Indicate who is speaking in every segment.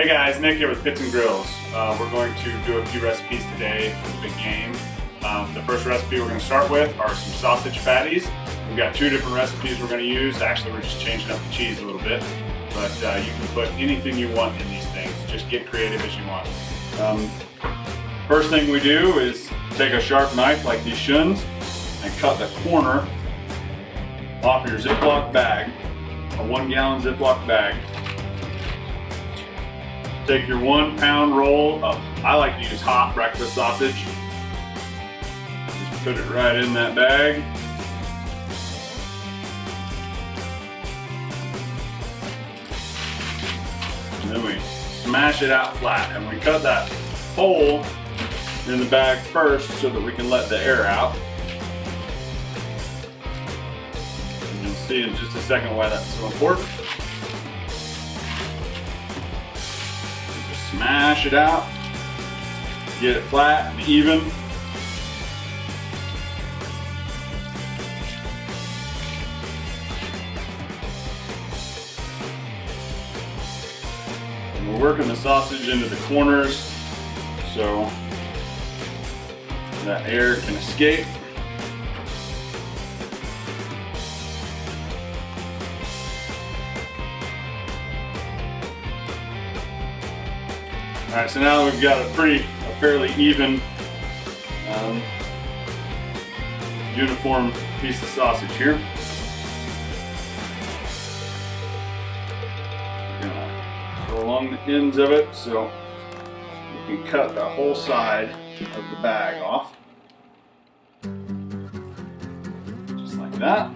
Speaker 1: Hey guys, Nick here with Pits and Grills. We're going to do a few recipes today for the big game. The first recipe we're going to start with are some sausage patties. We've got two different recipes we're going to use. Actually, we're just changing up the cheese a little bit, but you can put anything you want in these things. Just get creative as you want. First thing we do is take a sharp knife like these shuns and cut the corner off your Ziploc bag, a 1 gallon Ziploc bag. Take your 1 pound roll of, I like to use hot breakfast sausage. Just put it right in that bag. And then we smash it out flat. And we cut that hole in the bag first so that we can let the air out. And you'll see in just a second why that's so important. Smash it out, get it flat and even. And we're working the sausage into the corners so that air can escape. All right, so now we've got a fairly even, uniform piece of sausage here. We're gonna go along the ends of it so you can cut the whole side of the bag off, just like that.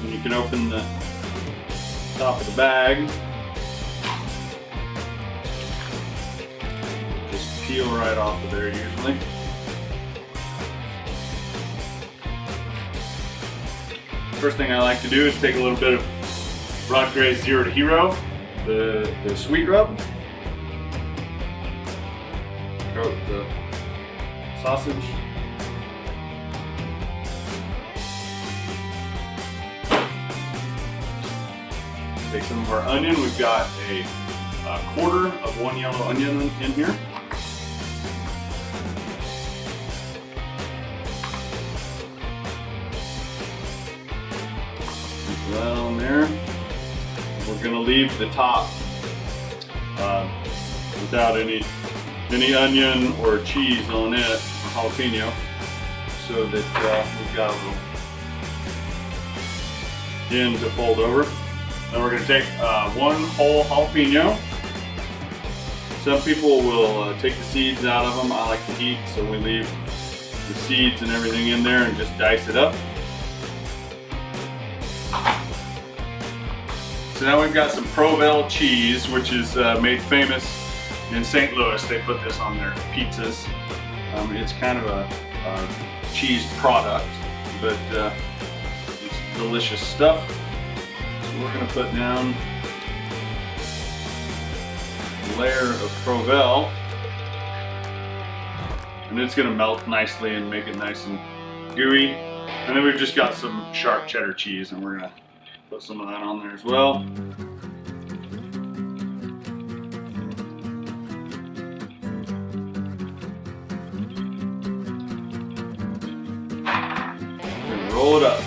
Speaker 1: And you can open the top of the bag. Just peel right off of there usually. First thing I like to do is take a little bit of Rod Gray's Zero to Hero, the sweet rub. Coat the sausage. Take some of our onion. We've got a quarter of 1 yellow onion in here. Put that on there. We're going to leave the top without any onion or cheese on it, or jalapeno, so that we've got a little end to fold over. Then we're going to take 1 whole jalapeno. Some people will take the seeds out of them. I like to eat, so we leave the seeds and everything in there and just dice it up. So now we've got some Provel cheese, which is made famous in St. Louis. They put this on their pizzas. It's kind of a cheese product, but it's delicious stuff. So we're going to put down a layer of Provel, and it's going to melt nicely and make it nice and gooey. And then we've just got some sharp cheddar cheese, and we're going to put some of that on there as well. Roll it up.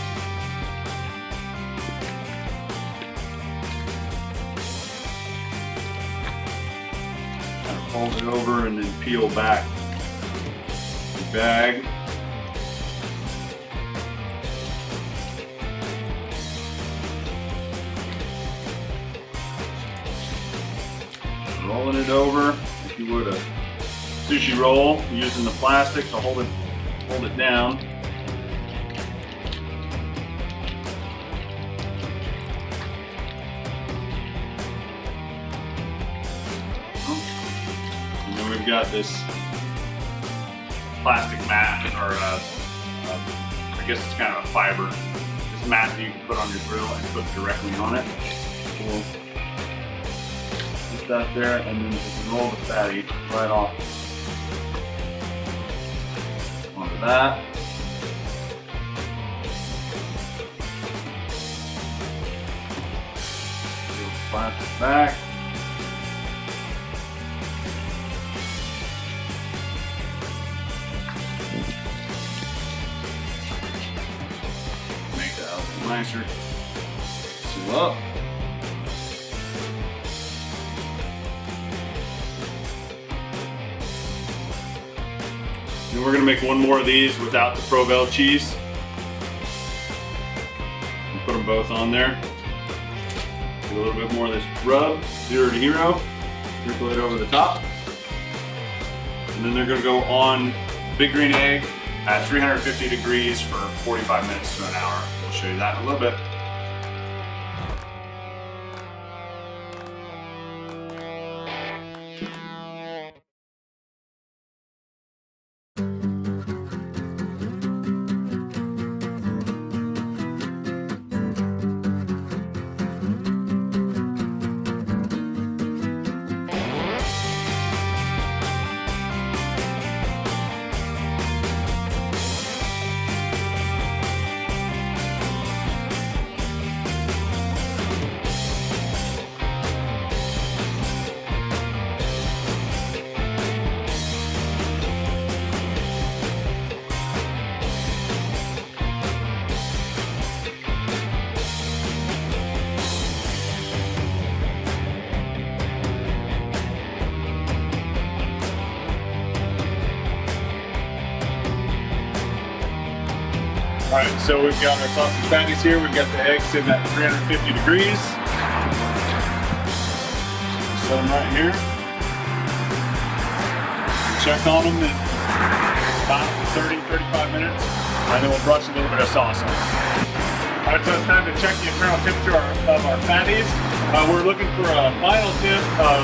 Speaker 1: Kind of fold it over and then peel back the bag. Rolling it over, if you would a sushi roll, using the plastic to hold it down. And then we've got this plastic mat, or I guess it's kind of a fiber. This mat that you can put on your grill and put directly on it. We'll Put that there, and then just roll the fatty right off onto that. Flap it back. Make that a little nicer. Seal up. And we're gonna make one more of these without the Provel cheese. Put them both on there. A little bit more of this rub, 0 to hero, sprinkle it over the top. And then they're gonna go on big green egg at 350 degrees for 45 minutes to an hour. We'll show you that in a little bit. All right, so we've got our sausage patties here. We've got the eggs sitting at 350 degrees. Set them right here. Check on them in about 30, 35 minutes, and then we'll brush a little bit of sauce on them. All right, so it's time to check the internal temperature of our patties. We're looking for a final temp of,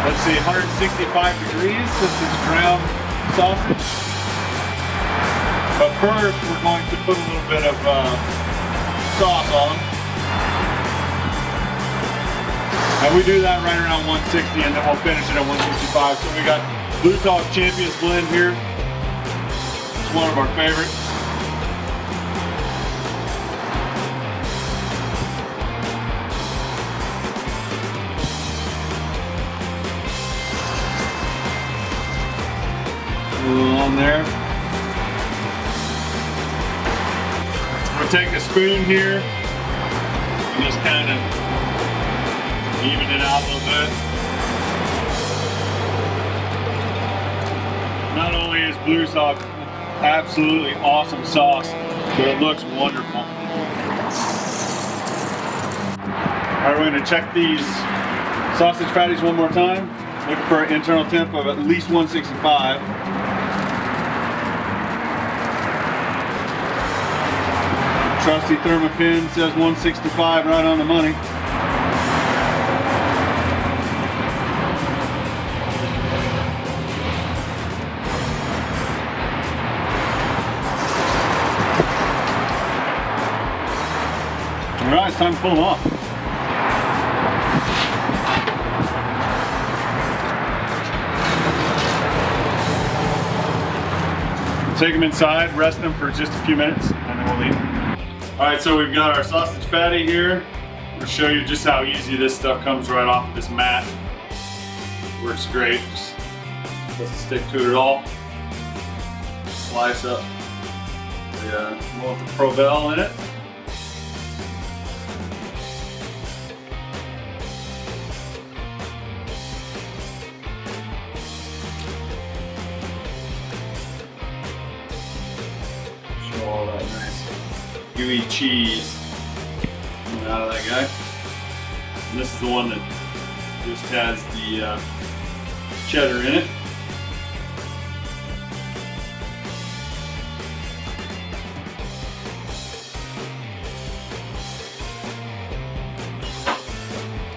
Speaker 1: let's see, 165 degrees. This is ground sausage. But first, we're going to put a little bit of sauce on. And we do that right around 160, and then we'll finish it at 165. So we got Blues Hog Champions blend here. It's one of our favorites. A little on there. We'll take a spoon here and just kind of even it out a little bit. Not only is Blues Hog absolutely awesome sauce, but it looks wonderful. All right, we're going to check these sausage patties one more time. Looking for an internal temp of at least 165. Trusty Thermopin says 165, right on the money. All right, it's time to pull them off. Take them inside, rest them for just a few minutes, and then we'll leave them. All right, so we've got our sausage patty here. We'll show you just how easy this stuff comes right off of this mat. Works great, just doesn't stick to it at all. Slice up the one with the Provel in it. Show all that nice gooey cheese coming out of that guy. And this is the one that just has the cheddar in it.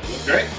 Speaker 1: Looks great.